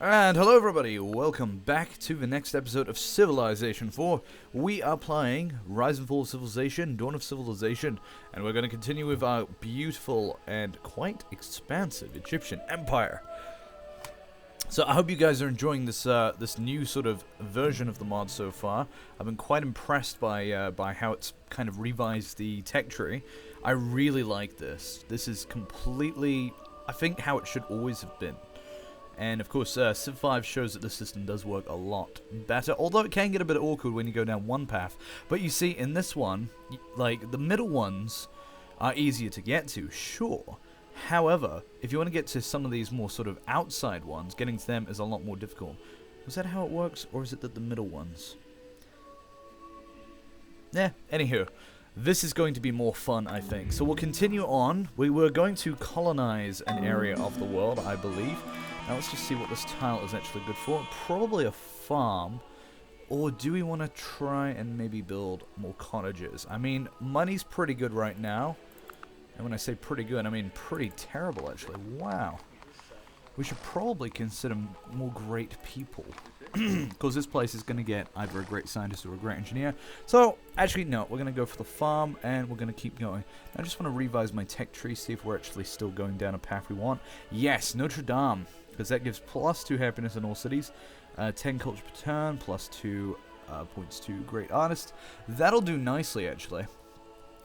And hello everybody, welcome back to the next episode of Civilization 4. We are playing Rise and Fall of Civilization, Dawn of Civilization, and we're going to continue with our beautiful and quite expansive Egyptian Empire. So I hope you guys are enjoying this this new sort of version of the mod so far. I've been quite impressed by how it's kind of revised the tech tree. I really like this. This is completely, I think, how it should always have been. And of course, Civ 5 shows that the system does work a lot better, although it can get a bit awkward when you go down one path. But you see, in this one, like, the middle ones are easier to get to, sure. However, if you want to get to some of these more sort of outside ones, getting to them is a lot more difficult. Was that how it works, or is it that the middle ones? Anywho. This is going to be more fun, I think. So we'll continue on. We were going to colonize an area of the world, I believe. Now let's just see what this tile is actually good for. Probably a farm. Or do we want to try and maybe build more cottages? I mean, money's pretty good right now. And when I say pretty good, I mean pretty terrible, actually. Wow. We should probably consider more great people. Because this place is going to get either a great scientist or a great engineer. So, actually, no. We're going to go for the farm, and we're going to keep going. I just want to revise my tech tree, see if we're actually still going down a path we want. Yes, Notre Dame. Because that gives +2 happiness in all cities. 10 culture per turn, +2 points to great artist. That'll do nicely, actually.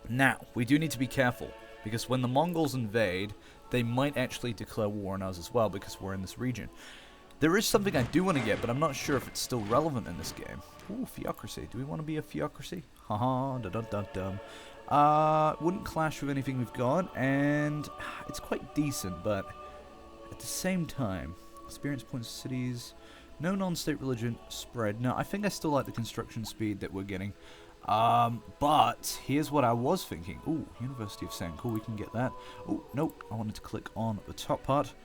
Now, we do need to be careful. Because when the Mongols invade, they might actually declare war on us as well, because we're in this region. There is something I do want to get, but I'm not sure if it's still relevant in this game. Ooh, theocracy. Do we want to be a theocracy? Haha, da-da-da-dum. Wouldn't clash with anything we've got, and it's quite decent, but at the same time, experience points cities, no non-state religion spread. No, I think I still like the construction speed that we're getting. But here's what I was thinking. Ooh, University of St. Cool, we can get that. Oh, nope, I wanted to click on the top part.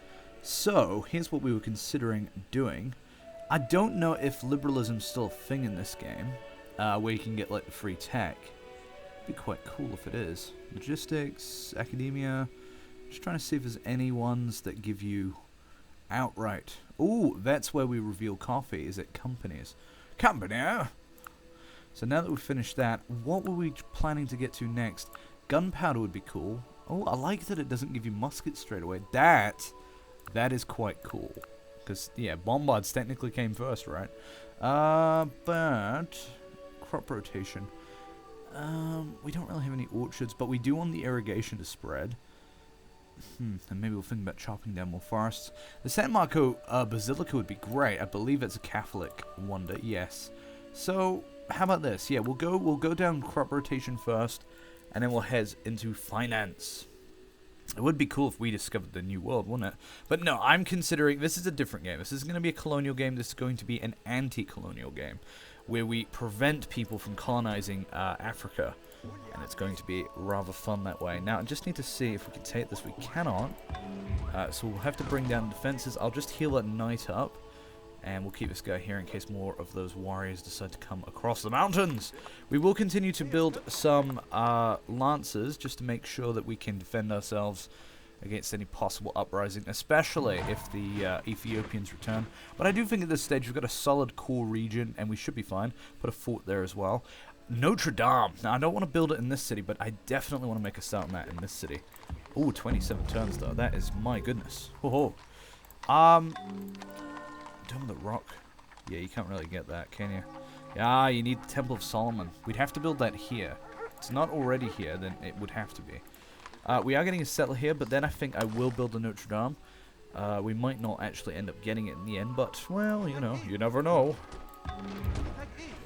So, here's what we were considering doing. I don't know if liberalism's still a thing in this game, where you can get, like, the free tech. It'd be quite cool if it is. Logistics, academia. Just trying to see if there's any ones that give you outright. Ooh, that's where we reveal coffee, is it companies? Company! So now that we've finished that, what were we planning to get to next? Gunpowder would be cool. Oh, I like that it doesn't give you muskets straight away. That is quite cool. Because, yeah, bombards technically came first, right? But crop rotation. We don't really have any orchards, but we do want the irrigation to spread. And maybe we'll think about chopping down more forests. The San Marco Basilica would be great. I believe it's a Catholic wonder, yes. So, how about this? Yeah, we'll go down crop rotation first, and then we'll head into finance. It would be cool if we discovered the new world, wouldn't it? But no, I'm considering this is a different game. This isn't going to be a colonial game. This is going to be an anti-colonial game, where we prevent people from colonizing Africa, and it's going to be rather fun that way. Now, I just need to see if we can take this. We cannot, so we'll have to bring down defenses. I'll just heal that knight up. And we'll keep this guy here in case more of those warriors decide to come across the mountains. We will continue to build some lancers just to make sure that we can defend ourselves against any possible uprising, especially if the Ethiopians return. But I do think at this stage we've got a solid core region, and we should be fine. Put a fort there as well. Notre Dame. Now, I don't want to build it in this city, but I definitely want to make a start on that in this city. Ooh, 27 turns, though. That is, my goodness. Dome of the Rock. Yeah, you can't really get that, can you? Yeah, you need the Temple of Solomon. We'd have to build that here. If it's not already here, then it would have to be. We are getting a settler here, but then I think I will build a Notre Dame. We might not actually end up getting it in the end, but, well, you know, you never know.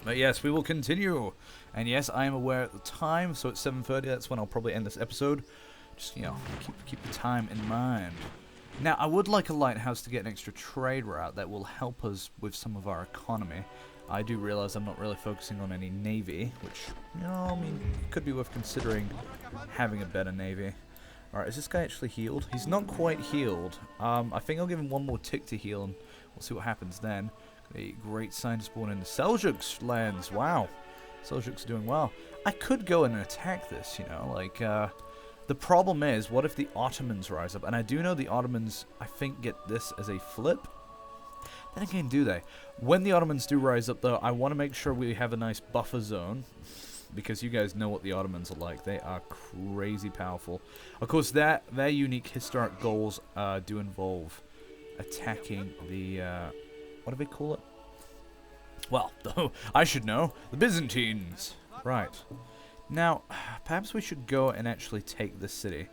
But yes, we will continue. And yes, I am aware at the time, so it's 7:30, that's when I'll probably end this episode. Just, you know, keep the time in mind. Now, I would like a lighthouse to get an extra trade route that will help us with some of our economy. I do realize I'm not really focusing on any navy, which, you know, I mean, could be worth considering having a better navy. Alright, is this guy actually healed? He's not quite healed. I think I'll give him one more tick to heal, and we'll see what happens then. A great scientist born in the Seljuks lands. Wow. Seljuks are doing well. I could go and attack this, you know, like, the problem is, what if the Ottomans rise up? And I do know the Ottomans, I think, get this as a flip. Then again, do they? When the Ottomans do rise up, though, I want to make sure we have a nice buffer zone, because you guys know what the Ottomans are like. They are crazy powerful. Of course, their unique historic goals do involve attacking the, what do they call it? Well, I should know. The Byzantines. Right. Now, perhaps we should go and actually take this city.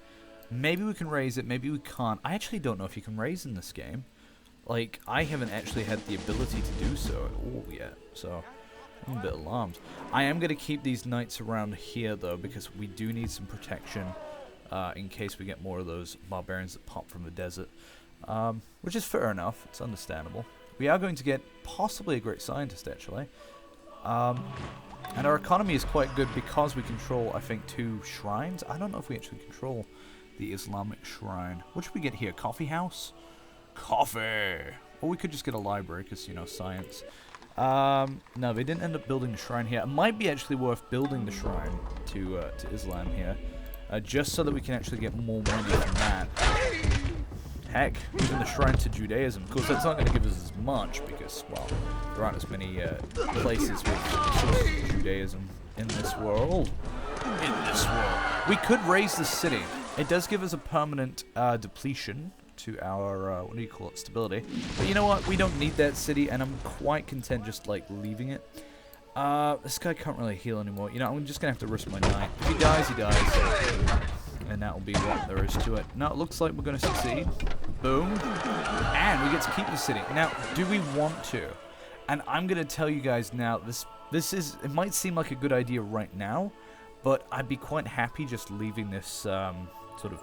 Maybe we can raise it, maybe we can't. I actually don't know if you can raise in this game. Like, I haven't actually had the ability to do so at all yet, so I'm a bit alarmed. I am going to keep these knights around here, though, because we do need some protection in case we get more of those barbarians that pop from the desert, which is fair enough. It's understandable. We are going to get possibly a great scientist, actually. And our economy is quite good because we control, I think, 2 shrines. I don't know if we actually control the Islamic shrine. What should we get here? Coffee house? Coffee! Or we could just get a library because, you know, science. No, they didn't end up building a shrine here. It might be actually worth building the shrine to Islam here. Just so that we can actually get more money from that. Heck, even the shrine to Judaism. Of course, that's not going to give us as much because, well, there aren't as many places with Judaism in this world. We could raise the city. It does give us a permanent depletion to our, what do you call it, stability. But you know what? We don't need that city, and I'm quite content just, like, leaving it. This guy can't really heal anymore. You know, I'm just going to have to risk my knight. If he dies, he dies. And that will be what there is to it. Now, it looks like we're going to succeed. Boom. And we get to keep the city. Now, do we want to? And I'm going to tell you guys now, this is, it might seem like a good idea right now, but I'd be quite happy just leaving this sort of,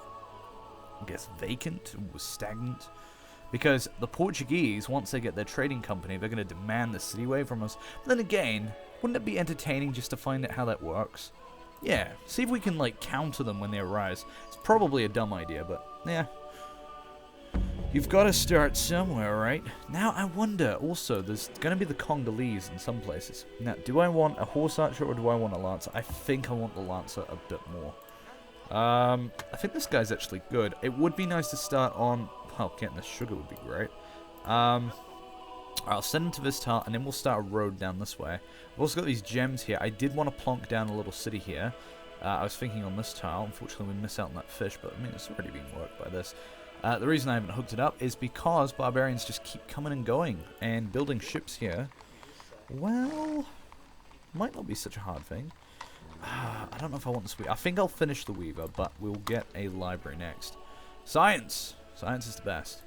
I guess, vacant or stagnant. Because the Portuguese, once they get their trading company, they're going to demand the city away from us. But then again, wouldn't it be entertaining just to find out how that works? Yeah, see if we can, like, counter them when they arise. It's probably a dumb idea, but, yeah. You've got to start somewhere, right? Now, I wonder, also, there's going to be the Congolese in some places. Now, do I want a horse archer or do I want a lancer? I think I want the lancer a bit more. I think this guy's actually good. It would be nice to start on, well, getting the sugar would be great. I'll send him to this tile, and then we'll start a road down this way. We've also got these gems here. I did want to plonk down a little city here. I was thinking on this tile. Unfortunately, we miss out on that fish, but I mean, it's already being worked by this. The reason I haven't hooked it up is because barbarians just keep coming and going, and building ships here, well, might not be such a hard thing. I don't know if I want this weaver. I think I'll finish the weaver, but we'll get a library next. Science! Science is the best.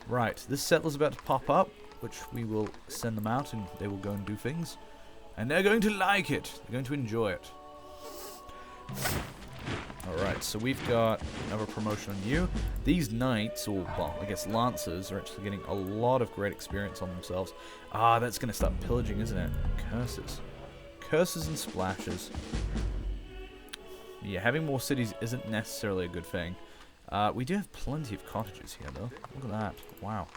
Right, this settler's about to pop up, which we will send them out and they will go and do things. And they're going to like it. They're going to enjoy it. Alright, so we've got another promotion on you. These knights, or, well, I guess lancers, are actually getting a lot of great experience on themselves. Ah, that's going to start pillaging, isn't it? Curses. Curses and splashes. Yeah, having more cities isn't necessarily a good thing. We do have plenty of cottages here, though. Look at that. Wow.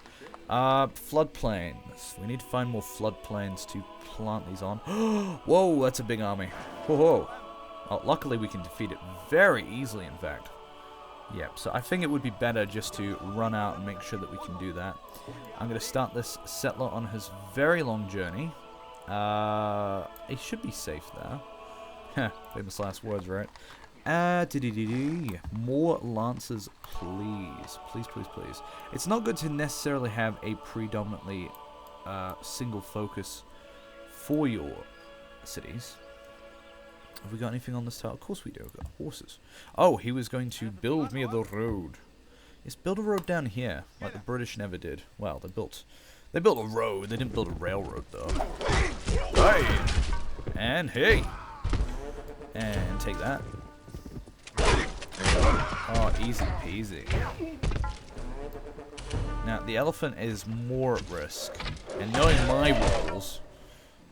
Floodplains. We need to find more floodplains to plant these on. Whoa, that's a big army. Whoa. Oh, luckily we can defeat it very easily, in fact. Yep, so I think it would be better just to run out and make sure that we can do that. I'm going to start this settler on his very long journey. He should be safe there. Famous last words, right? More lancers, please. Please, please, please. It's not good to necessarily have a predominantly single focus for your cities. Have we got anything on this tile? Of course we do. We've got horses. Oh, he was going to build me the road. Yes, build a road down here, like the British never did. Well, they built a road. They didn't build a railroad, though. Hey! And hey! And take that. Oh, easy peasy. Now, the elephant is more at risk. And knowing my roles...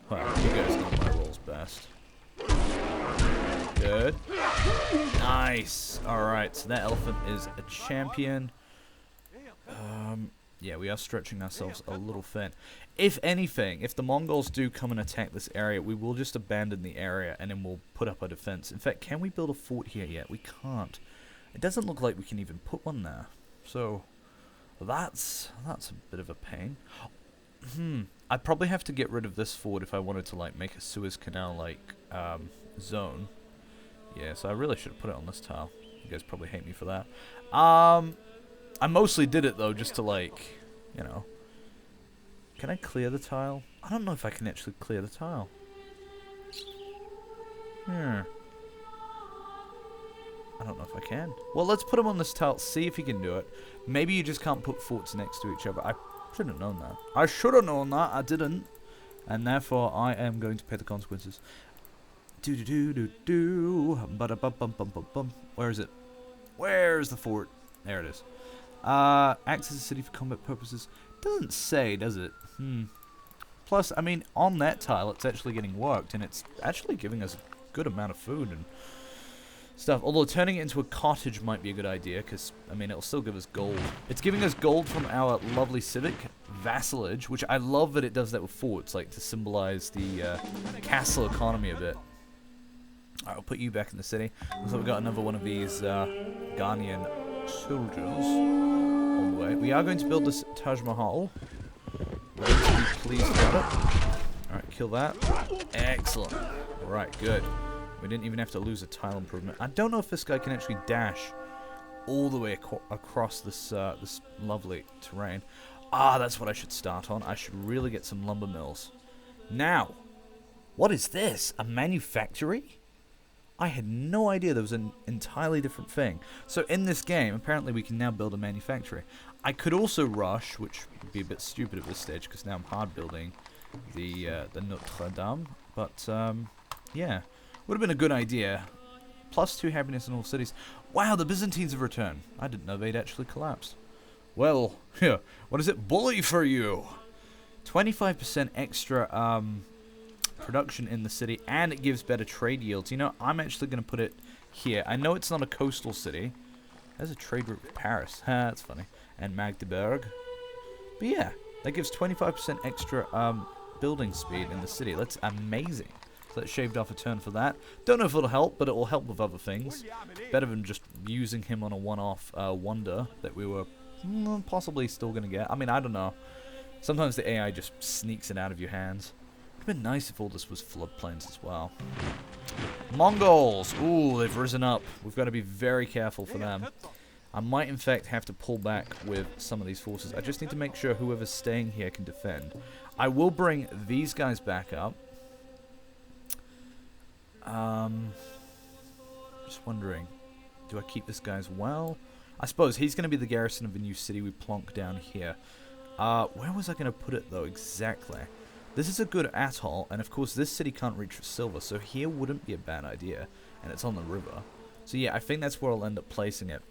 Well, you guys know my roles best. Good. Nice. Alright, so that elephant is a champion. Yeah, we are stretching ourselves a little thin. If anything, if the Mongols do come and attack this area, we will just abandon the area and then we'll put up a defense. In fact, can we build a fort here yet? We can't. It doesn't look like we can even put one there. So, that's a bit of a pain. I'd probably have to get rid of this fort if I wanted to, like, make a Suez Canal, like, zone. Yeah, so I really should have put it on this tile. You guys probably hate me for that. I mostly did it, though, just to, like, you know. Can I clear the tile? I don't know if I can actually clear the tile. I don't know if I can. Well, let's put him on this tile, see if he can do it. Maybe you just can't put forts next to each other. I should have known that. I should have known that. I didn't. And therefore, I am going to pay the consequences. Where is it? Where's the fort? There it is. Acts as a city for combat purposes. Doesn't say, does it? Plus, I mean, on that tile, it's actually getting worked, and it's actually giving us a good amount of food and stuff. Although turning it into a cottage might be a good idea, because, I mean, it'll still give us gold. It's giving us gold from our lovely civic vassalage, which I love that it does that with forts, like, to symbolize the castle economy a bit. Alright, I'll put you back in the city. So we've got another one of these Ghanaian soldiers on the way. We are going to build this Taj Mahal. We're going to be pleased about it. Alright, kill that. Excellent. Alright, good. We didn't even have to lose a tile improvement. I don't know if this guy can actually dash all the way across this this lovely terrain. Ah, that's what I should start on. I should really get some lumber mills. Now, what is this? A manufactory? I had no idea there was an entirely different thing. So in this game, apparently we can now build a manufactory. I could also rush, which would be a bit stupid at this stage, because now I'm hard building the Notre Dame. But, yeah. Would have been a good idea. +2 happiness in all cities. Wow, the Byzantines have returned. I didn't know they'd actually collapsed. Well, yeah, what is it? Bully for you! 25% extra production in the city, and it gives better trade yields. You know, I'm actually going to put it here. I know it's not a coastal city. There's a trade route with Paris. That's funny. And Magdeburg. But yeah, that gives 25% extra building speed in the city. That's amazing. So that shaved off a turn for that. Don't know if it'll help, but it will help with other things. Better than just using him on a one-off wonder that we were possibly still going to get. I mean, I don't know. Sometimes the AI just sneaks it out of your hands. It would have been nice if all this was floodplains as well. Mongols! Ooh, they've risen up. We've got to be very careful for them. I might, in fact, have to pull back with some of these forces. I just need to make sure whoever's staying here can defend. I will bring these guys back up. Just wondering, do I keep this guy as well? I suppose he's going to be the garrison of the new city we plonk down here. Where was I going to put it, though, exactly? This is a good atoll, and of course this city can't reach for silver, so here wouldn't be a bad idea, and it's on the river. So yeah, I think that's where I'll end up placing it.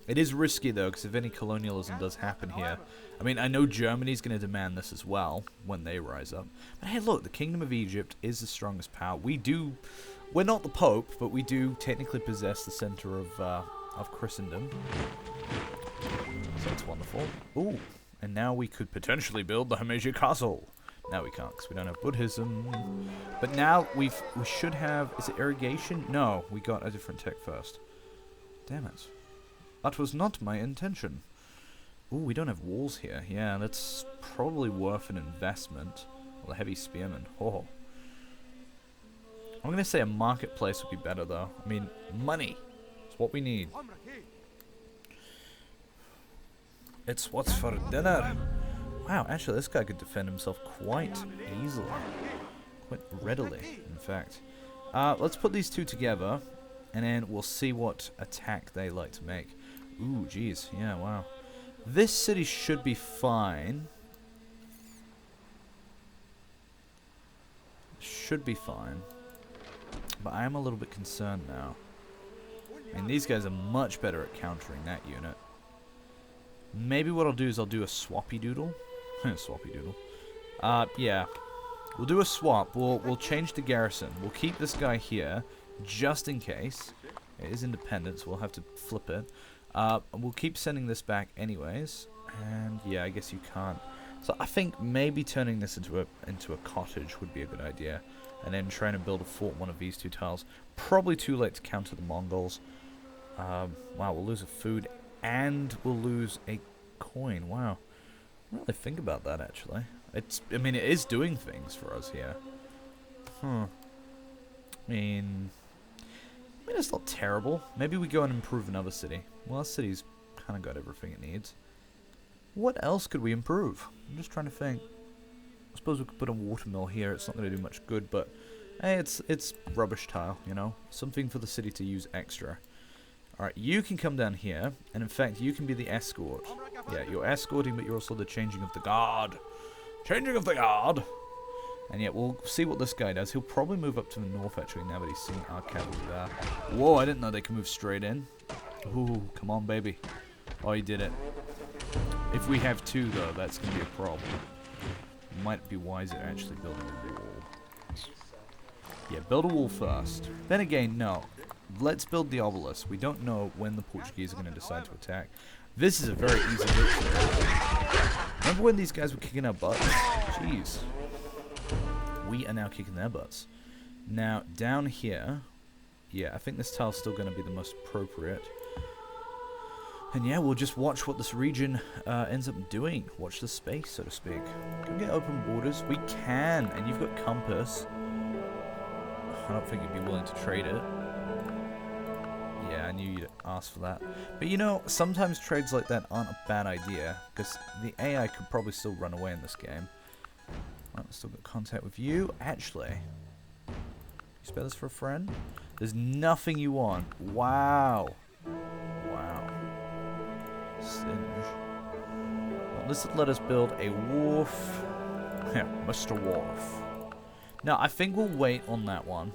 It is risky, though, because if any colonialism does happen here, I mean, I know Germany's going to demand this as well, when they rise up. But hey, look, the Kingdom of Egypt is the strongest power. We're not the Pope, but we do technically possess the center of Christendom. So that's wonderful. Ooh, and now we could potentially build the Himeji Castle. Now we can't, because we don't have Buddhism. But now we should have... Is it irrigation? No, we got a different tech first. Damn it. That was not my intention. Ooh, we don't have walls here. Yeah, that's probably worth an investment. Well, a heavy spearman. Oh. I'm going to say a marketplace would be better, though. I mean, money. It's what we need. It's what's for dinner. Wow, actually, this guy could defend himself quite easily. Quite readily, in fact. Let's put these two together, and then we'll see what attack they like to make. Ooh, geez. Yeah, wow. This city should be fine. Should be fine. But I am a little bit concerned now. I mean, these guys are much better at countering that unit. Maybe what I'll do is I'll do a swappy doodle. Swappy doodle. Yeah. We'll do a swap. We'll change the garrison. We'll keep this guy here, just in case. It is independent, so we'll have to flip it. We'll keep sending this back anyways. And yeah, I guess you can't. So I think maybe turning this into a cottage would be a good idea. And then trying to build a fort one of these two tiles. Probably too late to counter the Mongols. Wow, we'll lose a food and we'll lose a coin. Wow. I didn't really think about that, actually. I mean, it is doing things for us here. Huh. I mean, it's not terrible. Maybe we go and improve another city. Well, our city's kind of got everything it needs. What else could we improve? I'm just trying to think. I suppose we could put a watermill here. It's not going to do much good, but hey, it's rubbish tile, you know? Something for the city to use extra. Alright, you can come down here, and in fact, you can be the escort. Yeah, you're escorting, but you're also the changing of the guard. Changing of the guard! And yeah, we'll see what this guy does. He'll probably move up to the north, actually, now that he's seen our cavalry there. Whoa, I didn't know they can move straight in. Ooh, come on, baby. Oh, he did it. If we have two, though, that's going to be a problem. Might be wiser actually building a wall. Yeah, build a wall first. Then again, no. Let's build the obelisk. We don't know when the Portuguese are going to decide to attack. This is a very easy victory. Remember when these guys were kicking our butts? Jeez. We are now kicking their butts. Now, down here, yeah, I think this tile's still going to be the most appropriate. And yeah, we'll just watch what this region ends up doing. Watch the space, so to speak. Can we get open borders? We can, and you've got compass. I don't think you'd be willing to trade it. Yeah, I knew you'd ask for that. But you know, sometimes trades like that aren't a bad idea, because the AI could probably still run away in this game. Right, I've still got contact with you. Actually, you spare this for a friend? There's nothing you want. Wow. Wow. Singe. Well, this would let us build a wharf. Yeah, Mr. Wharf. Now, I think we'll wait on that one.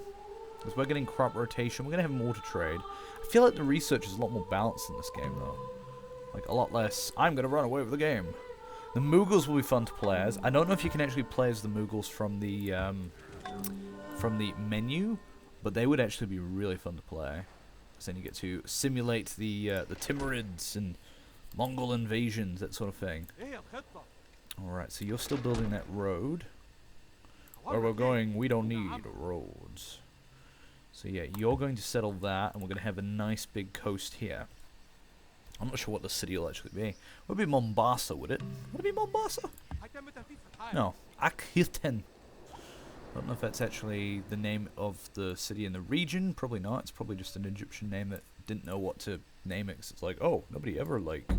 Because we're getting crop rotation. We're going to have more to trade. I feel like the research is a lot more balanced in this game, though. Like, a lot less, I'm going to run away with the game. The Mongols will be fun to play as. I don't know if you can actually play as the Mongols from the menu. But they would actually be really fun to play. Because then you get to simulate the Timurids and Mongol invasions, that sort of thing. Alright, so you're still building that road. Where we're going, we don't need roads. So yeah, you're going to settle that, and we're going to have a nice big coast here. I'm not sure what the city will actually be. Would it be Mombasa, would it? Would it be Mombasa? No, Akhirten. I don't know if that's actually the name of the city in the region. Probably not. It's probably just an Egyptian name that didn't know what to name it. 'Cause it's like, oh, nobody ever, like,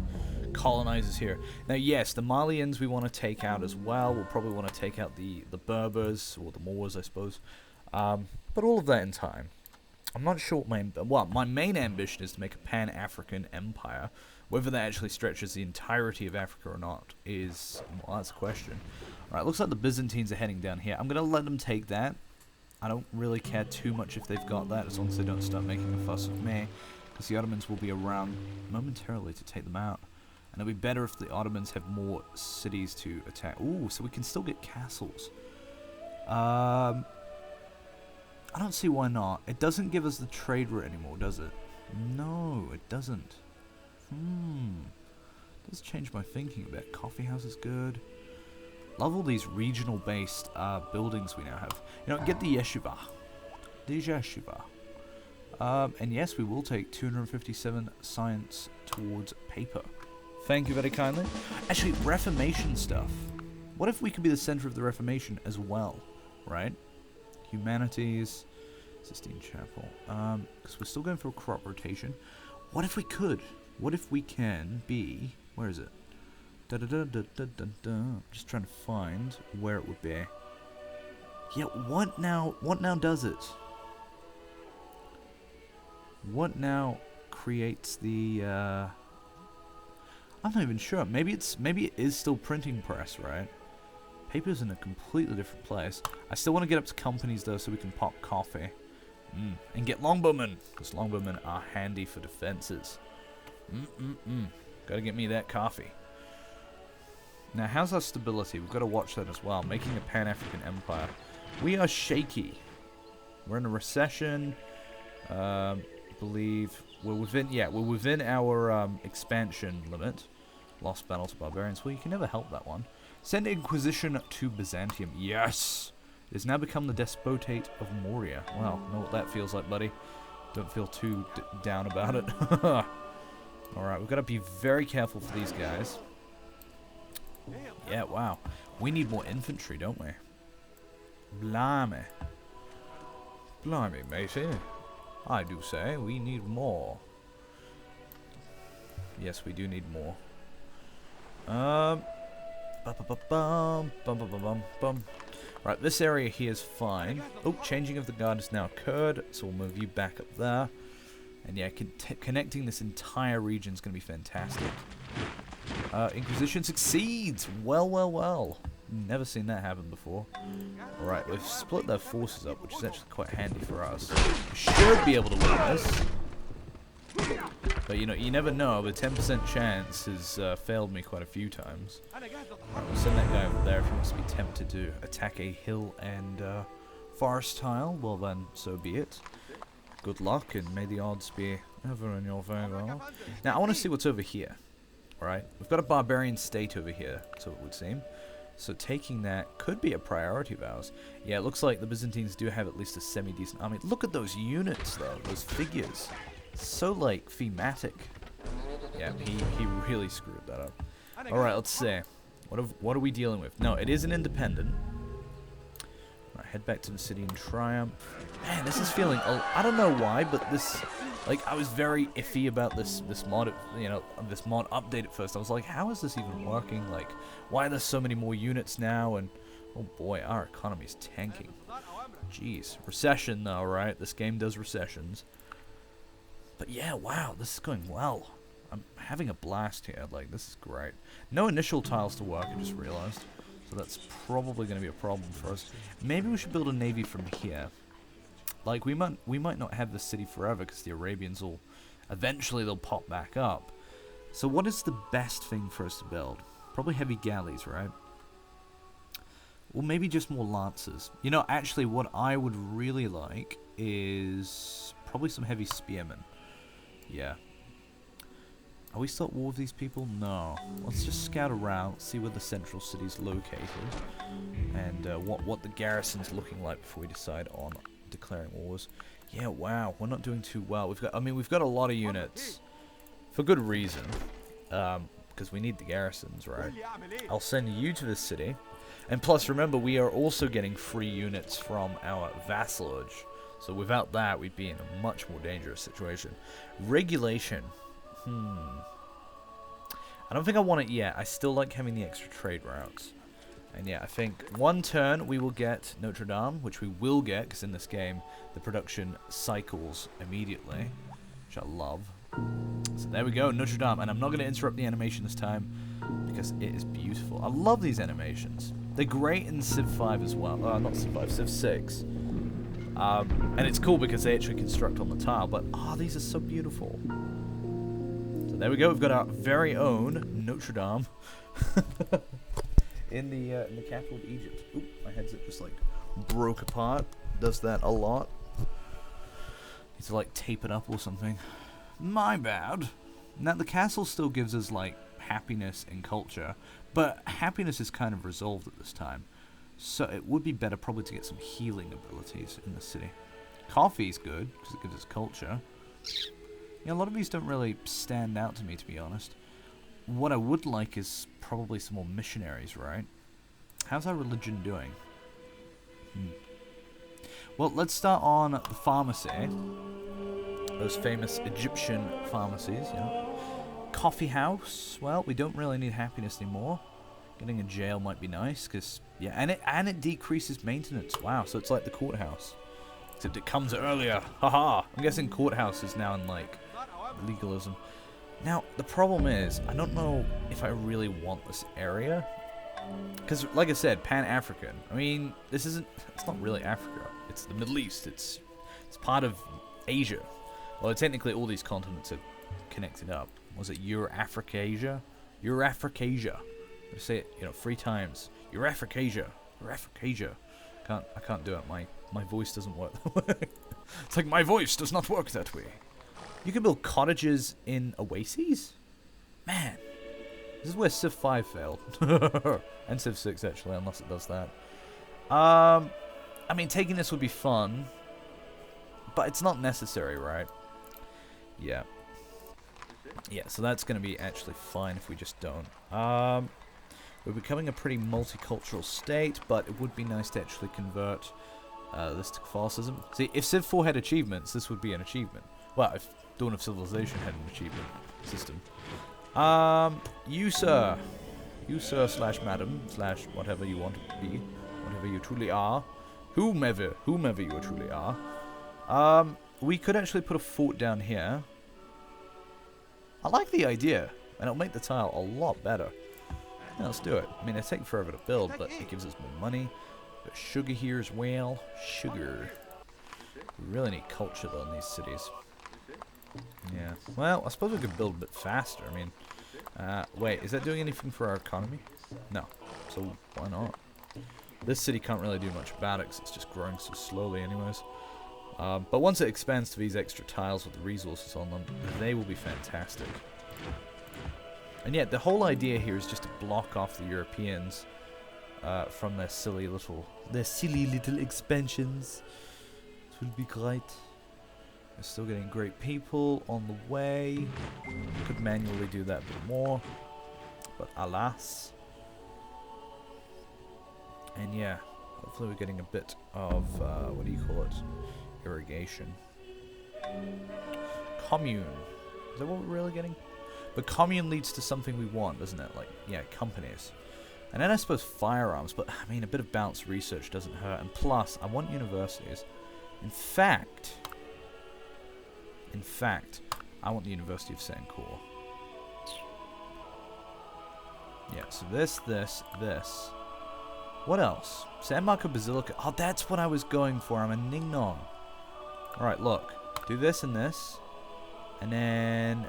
colonizes here. Now, yes, the Malians we want to take out as well. We'll probably want to take out the Berbers, or the Moors, I suppose. But all of that in time. I'm not sure what my main ambition is to make a Pan-African empire. Whether that actually stretches the entirety of Africa or not is, well, that's a question. Alright, looks like the Byzantines are heading down here. I'm going to let them take that. I don't really care too much if they've got that, as long as they don't start making a fuss with me. Because the Ottomans will be around momentarily to take them out. And it'll be better if the Ottomans have more cities to attack. Ooh, so we can still get castles. I don't see why not. It doesn't give us the trade route anymore, does it? No, it doesn't. Does change my thinking a bit. Coffee house is good. Love all these regional-based buildings we now have. You know, get the yeshiva. The yeshiva. And yes, we will take 257 science towards paper. Thank you very kindly. Actually, Reformation stuff. What if we could be the center of the Reformation as well, right? Humanities, Sistine Chapel. Because we're still going for a crop rotation. What if we could? What if we can be... Where is it? Just trying to find where it would be. Yeah, what now does it? What now creates the... I'm not even sure. Maybe it is still printing press, right? Paper's in a completely different place. I still want to get up to companies though, so we can pop coffee. And get longbowmen, because longbowmen are handy for defenses. Gotta get me that coffee. Now, how's our stability? We've got to watch that as well. Making a Pan-African empire. We are shaky. We're in a recession. Believe we're within our expansion limit. Lost battle to barbarians. Well, you can never help that one. Send Inquisition to Byzantium. Yes! It has now become the despotate of Moria. Well, know what that feels like, buddy. Don't feel too down about it. Alright, we've got to be very careful for these guys. Yeah, wow. We need more infantry, don't we? Blimey. Blimey, matey. I do say we need more. Yes, we do need more. Right, this area here is fine. Oh, changing of the guard has now occurred, so we'll move you back up there. And yeah, connecting this entire region is going to be fantastic. Inquisition succeeds! Well, well, well. Never seen that happen before. Alright, we've split their forces up, which is actually quite handy for us. We should be able to win this. But you know, you never know. The 10% chance has failed me quite a few times. Alright, we'll send that guy over there if he wants to be tempted to attack a hill and forest tile. Well then, so be it. Good luck, and may the odds be ever in your favor. Now, I want to see what's over here. Alright, we've got a barbarian state over here, so it would seem. So taking that could be a priority of ours. Yeah, it looks like the Byzantines do have at least a semi-decent army. Look at those units, though. Those figures. So, like, thematic. Yeah, he really screwed that up. Alright, let's see. What are we dealing with? No, it is an independent. Alright, head back to the city in triumph. Man, this is feeling... I don't know why, but this... Like, I was very iffy about this mod, you know, this mod update at first. I was like, how is this even working? Like, why are there so many more units now? And, oh boy, our economy's tanking. Jeez. Recession, though, right? This game does recessions. But yeah, wow, this is going well. I'm having a blast here. Like, this is great. No initial tiles to work, I just realized. So that's probably going to be a problem for us. Maybe we should build a navy from here. Like, we might not have this city forever because the Arabians will... Eventually they'll pop back up. So what is the best thing for us to build? Probably heavy galleys, right? Or maybe just more lancers. You know, actually what I would really like is... Probably some heavy spearmen. Yeah. Are we still at war with these people? No. Let's just scout around, see where the central city's located. And what the garrison's looking like before we decide on... declaring wars. Yeah, wow, we're not doing too well. We've got a lot of units for good reason, because we need the garrisons, right? I'll send you to the city, and plus remember we are also getting free units from our vassalage, so without that we'd be in a much more dangerous situation. Regulation. I don't think I want it yet. I still like having the extra trade routes. And yeah, I think one turn we will get Notre Dame, which we will get, because in this game the production cycles immediately, which I love. So there we go, Notre Dame. And I'm not going to interrupt the animation this time, because it is beautiful. I love these animations. They're great in Civ 5 as well. Not Civ 5, Civ 6. And it's cool because they actually construct on the tile, but these are so beautiful. So there we go, we've got our very own Notre Dame. In the capital of Egypt. Oop, my headset just like broke apart. Does that a lot. Need to like tape it up or something. My bad. Now the castle still gives us like happiness and culture, but happiness is kind of resolved at this time. So it would be better probably to get some healing abilities in the city. Coffee's good because it gives us culture. Yeah, a lot of these don't really stand out to me, to be honest. What I would like is probably some more missionaries, right? How's our religion doing? Well, let's start on the pharmacy. Those famous Egyptian pharmacies, you know. Coffee house. Well, we don't really need happiness anymore. Getting a jail might be nice, because yeah, and it decreases maintenance. Wow, so it's like the courthouse, except it comes earlier. Haha. I'm guessing courthouse is now in like legalism. Now, the problem is, I don't know if I really want this area. Because, like I said, Pan-African. I mean, it's not really Africa. It's the Middle East. It's part of Asia. Well, technically, all these continents are connected up. Was it Euro-Africasia? Euro-Africasia. I say it, you know, 3 times. Euro-Africasia. Euro-Africasia. I can't do it. My voice doesn't work that way. It's like, my voice does not work that way. You can build cottages in oases? Man. This is where Civ 5 failed. And Civ 6, actually, unless it does that. I mean, taking this would be fun. But it's not necessary, right? Yeah. Yeah, so that's going to be actually fine if we just don't. We're becoming a pretty multicultural state, but it would be nice to actually convert this to Catholicism. See, if Civ 4 had achievements, this would be an achievement. Well, if Dawn of Civilization had an achievement system. You sir slash madam slash whatever you want to be, whatever you truly are, whomever you truly are. We could actually put a fort down here. I like the idea, and it'll make the tile a lot better. Yeah, let's do it. I mean, it'll take forever to build, but it gives us more money. But sugar here as well. Sugar. We really need culture, though, in these cities. Yeah. Well, I suppose we could build a bit faster. I mean, wait, is that doing anything for our economy? No. So, why not? This city can't really do much about it, because it's just growing so slowly anyways. But once it expands to these extra tiles with the resources on them, they will be fantastic. And yet, the whole idea here is just to block off the Europeans from their silly little expansions. It will be great. We're still getting great people on the way. Could manually do that a bit more, but alas. And yeah, hopefully we're getting a bit of what do you call it? Irrigation. Commune. Is that what we're really getting? But commune leads to something we want, doesn't it? Like, yeah, companies. And then I suppose firearms, but I mean, a bit of balanced research doesn't hurt. And plus, I want universities. In fact, I want the University of Sancour. Yeah, so this. What else? San Marco Basilica. Oh, that's what I was going for. I'm a ning-nong. Alright, look. Do this and this. And then,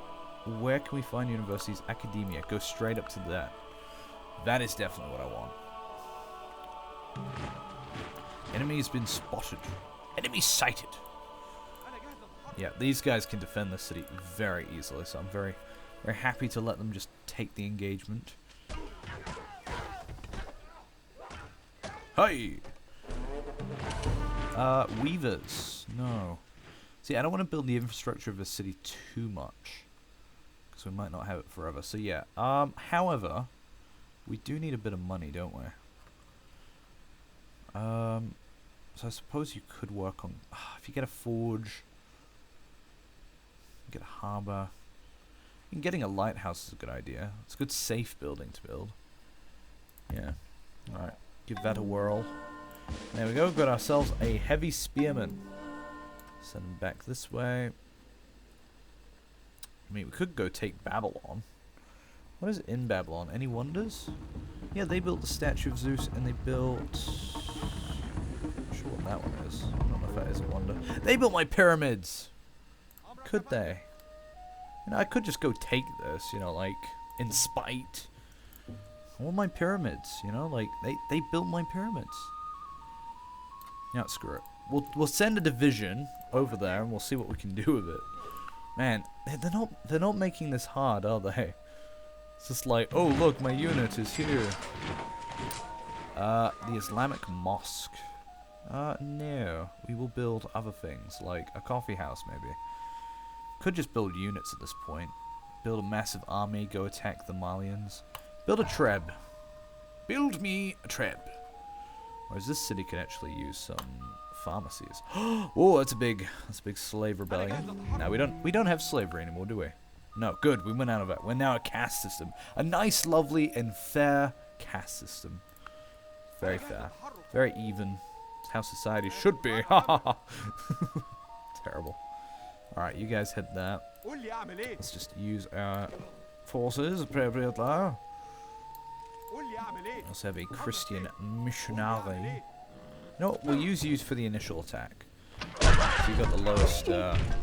where can we find universities? Academia. Go straight up to that. That is definitely what I want. Enemy has been spotted. Enemy sighted. Yeah, these guys can defend the city very easily, so I'm very, very happy to let them just take the engagement. Hey! Weavers. No. See, I don't want to build the infrastructure of the city too much, because we might not have it forever. So yeah. However, we do need a bit of money, don't we? So I suppose you could work on... if you get a forge... Get a harbour. And getting a lighthouse is a good idea. It's a good safe building to build. Yeah. Alright. Give that a whirl. There we go. Got ourselves a heavy spearman. Send him back this way. I mean, we could go take Babylon. What is in Babylon? Any wonders? Yeah, they built the statue of Zeus and they built... I'm not sure what that one is. I don't know if that is a wonder. They built my pyramids! Could they? You know, I could just go take this, you know, like, in spite. All my pyramids, you know, like, they built my pyramids. Yeah, screw it. We'll send a division over there and we'll see what we can do with it. Man, they're not making this hard, are they? It's just like, oh look, my unit is here. The Islamic mosque. No. We will build other things, like a coffee house maybe. Could just build units at this point. Build a massive army, go attack the Malians. Build a treb. Build me a treb. Whereas this city could actually use some pharmacies. Oh, that's a big slave rebellion. Now we don't have slavery anymore, do we? No, good. We went out of it. We're now a caste system. A nice, lovely, and fair caste system. Very fair. Very even. It's how society should be. Terrible. Alright, you guys hit that. Let's just use our forces appropriately. We also have a Christian missionary. You know what? We'll use you for the initial attack. So you got the lowest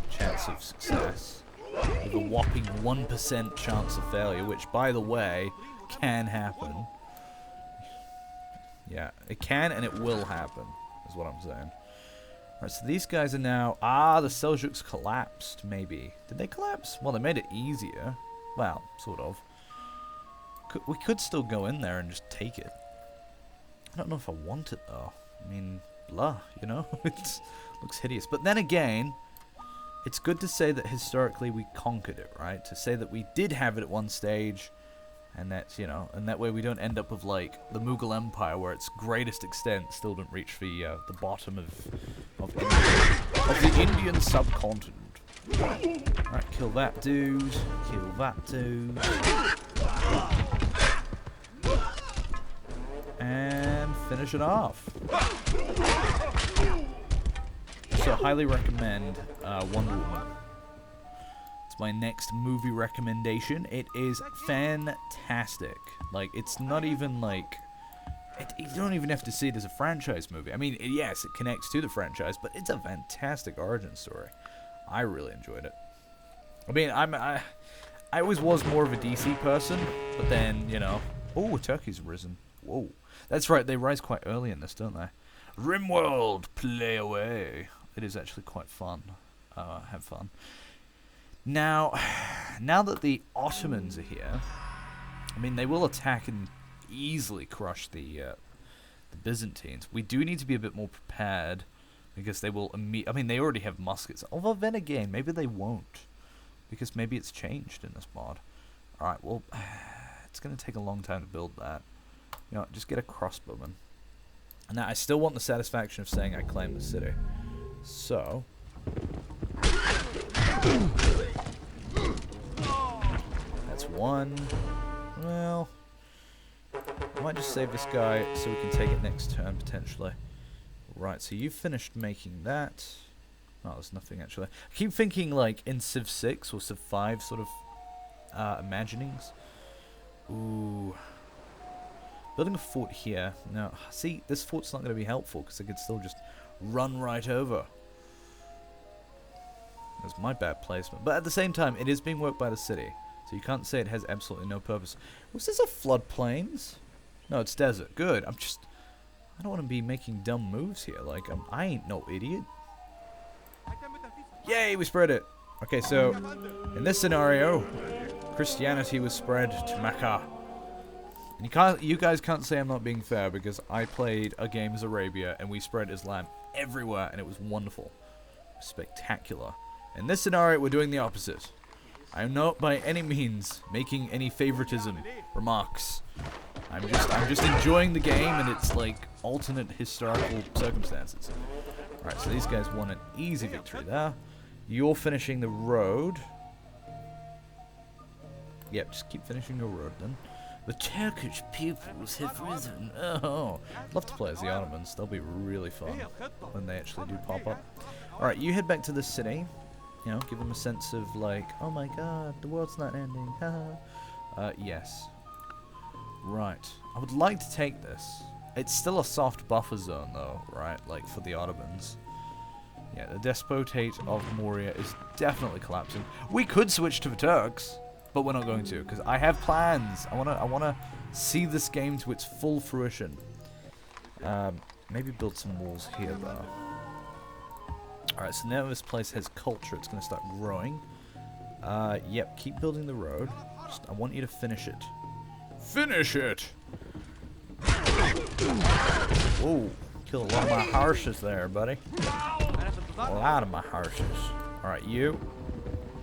chance of success. With a whopping 1% chance of failure, which, by the way, can happen. Yeah, it can and it will happen, is what I'm saying. Alright, so these guys are now... the Seljuks collapsed, maybe. Did they collapse? Well, they made it easier. Well, sort of. We could still go in there and just take it. I don't know if I want it, though. I mean, blah, you know? It looks hideous. But then again, it's good to say that historically we conquered it, right? To say that we did have it at one stage And that's, you know, and that way we don't end up with like the Mughal Empire, where its greatest extent still didn't reach the bottom of the Indian subcontinent. Alright, kill that dude. Kill that dude. And finish it off. So I highly recommend Wonder Woman. It's my next movie recommendation. It is fantastic. Like, it's not even like... you don't even have to see it as a franchise movie. I mean, yes, it connects to the franchise, but it's a fantastic origin story. I really enjoyed it. I mean, I always was more of a DC person, but then, you know... Oh, Turkey's risen. Whoa. That's right, they rise quite early in this, don't they? Rimworld, play away. It is actually quite fun. Have fun. Now that the Ottomans are here, I mean, they will attack and easily crush the Byzantines. We do need to be a bit more prepared, because they will I mean, they already have muskets. Although then again, maybe they won't, because maybe it's changed in this mod. Alright, well, it's going to take a long time to build that. You know, just get a crossbowman. And now I still want the satisfaction of saying I claim the city. So... that's one. Well, I might just save this guy so we can take it next turn, potentially. Right, so you've finished making that. Oh, there's nothing, actually. I keep thinking, like, in Civ 6 or Civ 5 sort of imaginings. Ooh. Building a fort here. Now, see, this fort's not going to be helpful, because I could still just run right over. That's my bad placement. But at the same time, it is being worked by the city. So you can't say it has absolutely no purpose. Was this a floodplains? No, it's desert. Good. I don't want to be making dumb moves here. Like, I ain't no idiot. Yay, we spread it. Okay, so, in this scenario, Christianity was spread to Mecca. And you guys can't say I'm not being fair, because I played a game as Arabia, and we spread Islam everywhere, and it was wonderful. Spectacular. In this scenario, we're doing the opposite. I am not by any means making any favoritism remarks. I'm just enjoying the game and its like alternate historical circumstances. Alright, so these guys won an easy victory there. You're finishing the road. Yep, just keep finishing your road then. The Turkish pupils have risen. Oh, I'd love to play as the Ottomans. They'll be really fun when they actually do pop up. Alright, you head back to the city. You know, give them a sense of like, oh my god, the world's not ending. Haha. Yes. Right. I would like to take this. It's still a soft buffer zone though, right? Like for the Ottomans. Yeah, the Despotate of Moria is definitely collapsing. We could switch to the Turks, but we're not going to, because I have plans. I wanna see this game to its full fruition. Maybe build some walls here though. Alright, so now this place has culture. It's going to start growing. Yep, keep building the road. I want you to finish it. Finish it! Whoa, killed a lot of my horses there, buddy. A lot of my horses. Alright, you.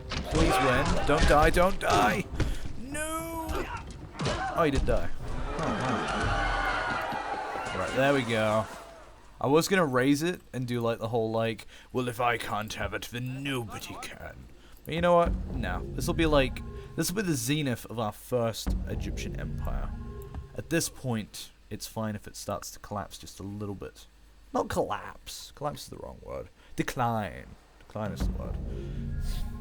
Please win. Don't die, don't die! No! Oh, you did die. Oh, wow. Alright, there we go. I was going to raise it and do like the whole like, well, if I can't have it, then nobody can. But you know what? No. This will be the zenith of our first Egyptian empire. At this point, it's fine if it starts to collapse just a little bit. Not collapse. Collapse is the wrong word. Decline. Decline is the word.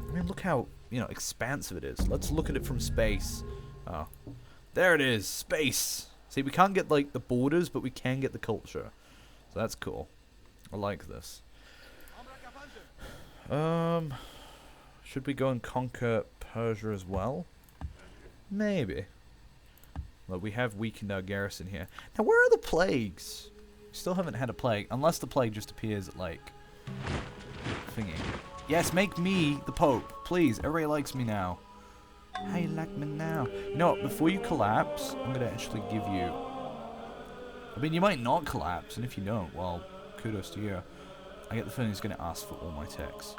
I mean, look how, you know, expansive it is. Let's look at it from space. Oh. There it is. Space. See, we can't get like the borders, but we can get the culture. So that's cool. I like this. Should we go and conquer Persia as well? Maybe. Well, we have weakened our garrison here. Now, where are the plagues? We still haven't had a plague, unless the plague just appears at, like, thingy. Yes, make me the Pope, please. Everybody likes me now. How you like me now? You know what, before you collapse, I'm going to actually give you... I mean, you might not collapse, and if you don't, well, kudos to you. I get the feeling he's going to ask for all my techs.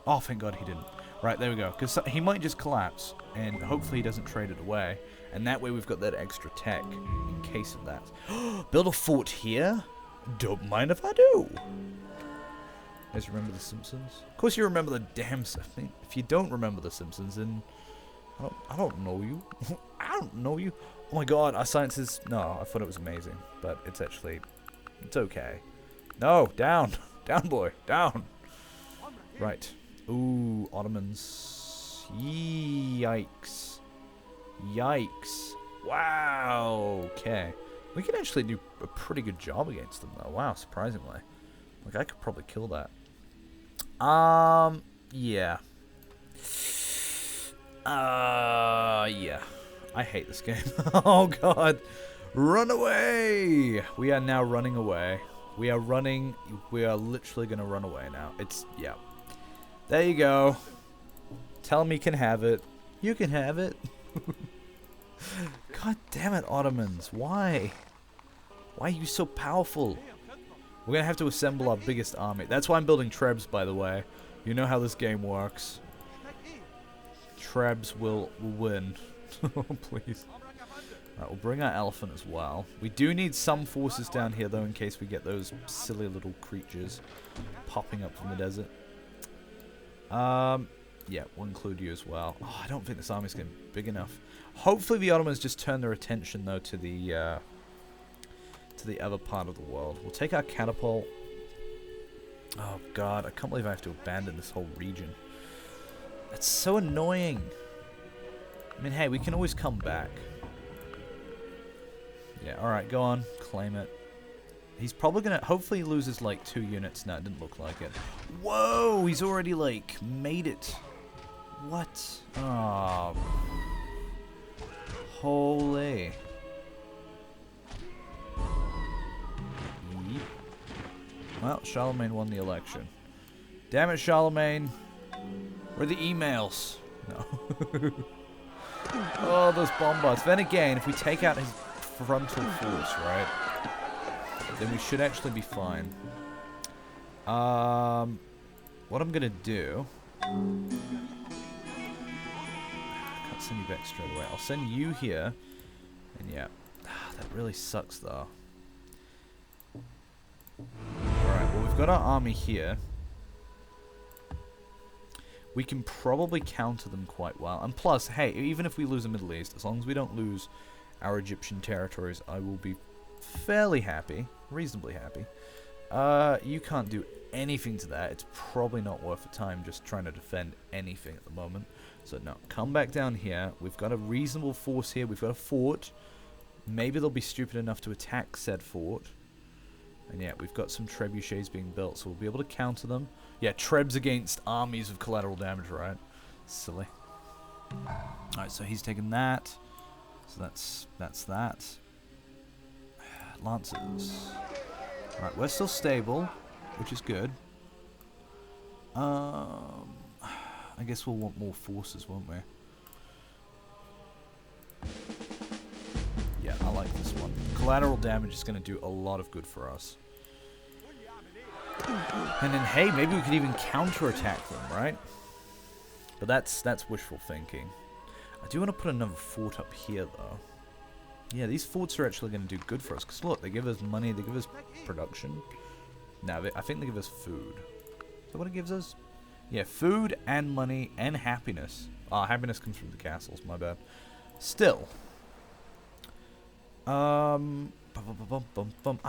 Oh, thank God he didn't. Right, there we go. Because he might just collapse, and hopefully he doesn't trade it away. And that way we've got that extra tech in case of that. Build a fort here? Don't mind if I do. You guys remember The Simpsons? Of course you remember the damn... I mean, if you don't remember The Simpsons, then... I don't know you. I don't know you. Oh my god, our science is... No, I thought it was amazing. But it's actually... It's okay. No, down. Down, boy. Down. Right. Ooh, Ottomans. Yikes. Yikes. Wow. Okay. We can actually do a pretty good job against them, though. Wow, surprisingly. Like, I could probably kill that. Yeah. Yeah. I hate this game. Oh, God. Run away! We are now running away. We are running. We are literally going to run away now. It's, yeah. There you go. Tell me you can have it. You can have it. God damn it, Ottomans. Why? Why are you so powerful? We're going to have to assemble our biggest army. That's why I'm building Trebs, by the way. You know how this game works. Trebs will win. Please. Alright, we'll bring our elephant as well. We do need some forces down here, though, in case we get those silly little creatures popping up from the desert. Yeah, we'll include you as well. Oh, I don't think this army's getting big enough. Hopefully the Ottomans just turn their attention, though, to the other part of the world. We'll take our catapult. Oh, God, I can't believe I have to abandon this whole region. That's so annoying. I mean, hey, we can always come back. Yeah, alright, go on. Claim it. He's probably gonna... Hopefully he loses, like, 2 units. No, it didn't look like it. Whoa! He's already, like, made it. What? Oh. Holy. Yeep. Well, Charlemagne won the election. Damn it, Charlemagne. Where are the emails? No. Oh, those bombards. Then again, if we take out his frontal force, right, then we should actually be fine. What I'm gonna do... I can't send you back straight away. I'll send you here. And yeah. That really sucks, though. Alright, well, we've got our army here. We can probably counter them quite well. And plus, hey, even if we lose the Middle East, as long as we don't lose our Egyptian territories, I will be fairly happy. Reasonably happy. You can't do anything to that. It's probably not worth the time just trying to defend anything at the moment. So, no, come back down here. We've got a reasonable force here. We've got a fort. Maybe they'll be stupid enough to attack said fort. And yeah, we've got some trebuchets being built, so we'll be able to counter them. Yeah, trebs against armies of collateral damage, right? Silly. Alright, so he's taken that. So that's that. Lancers. Alright, we're still stable, which is good. I guess we'll want more forces, won't we? Yeah, I like this one. Collateral damage is going to do a lot of good for us. And then, hey, maybe we could even counterattack them, right? But that's wishful thinking. I do want to put another fort up here, though. Yeah, these forts are actually going to do good for us. Because, look, they give us money, they give us production. No, I think they give us food. Is that what it gives us? Yeah, food and money and happiness. Ah, happiness comes from the castles, my bad. Still. I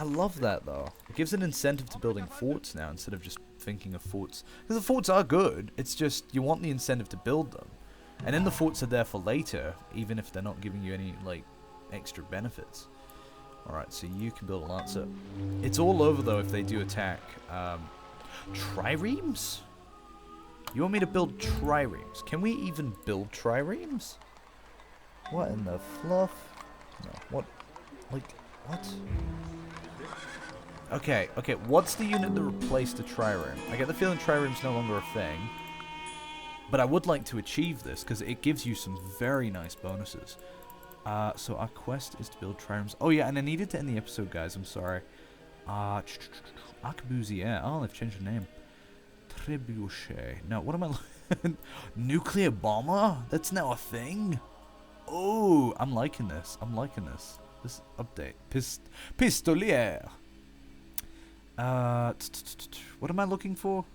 love that, though. It gives an incentive to building forts now instead of just thinking of forts. Because the forts are good. It's just you want the incentive to build them. And then the forts are there for later, even if they're not giving you any, like, extra benefits. Alright, so you can build a lancer. It's all over, though, if they do attack. Triremes? You want me to build triremes? Can we even build triremes? What in the fluff? No, what? Like, what? Okay, what's the unit that replaced the trireme? I get the feeling trireme's no longer a thing. But I would like to achieve this, because it gives you some very nice bonuses. So our quest is to build triremes. Oh yeah, and I needed to end the episode, guys, I'm sorry. Arquebusier. Oh, they've changed the name. Trebuchet. No, what am I... Nuclear bomber? That's now a thing? Oh, I'm liking this. I'm liking this. This update. Pistolier. What am I looking for?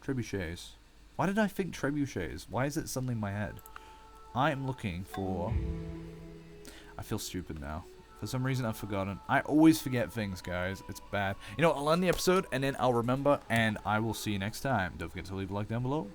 Trebuchets. Why did I think trebuchets? Why is it suddenly in my head? I am looking for... I feel stupid now. For some reason I've forgotten. I always forget things, guys. It's bad. You know, I'll end the episode and then I'll remember and I will see you next time. Don't forget to leave a like down below.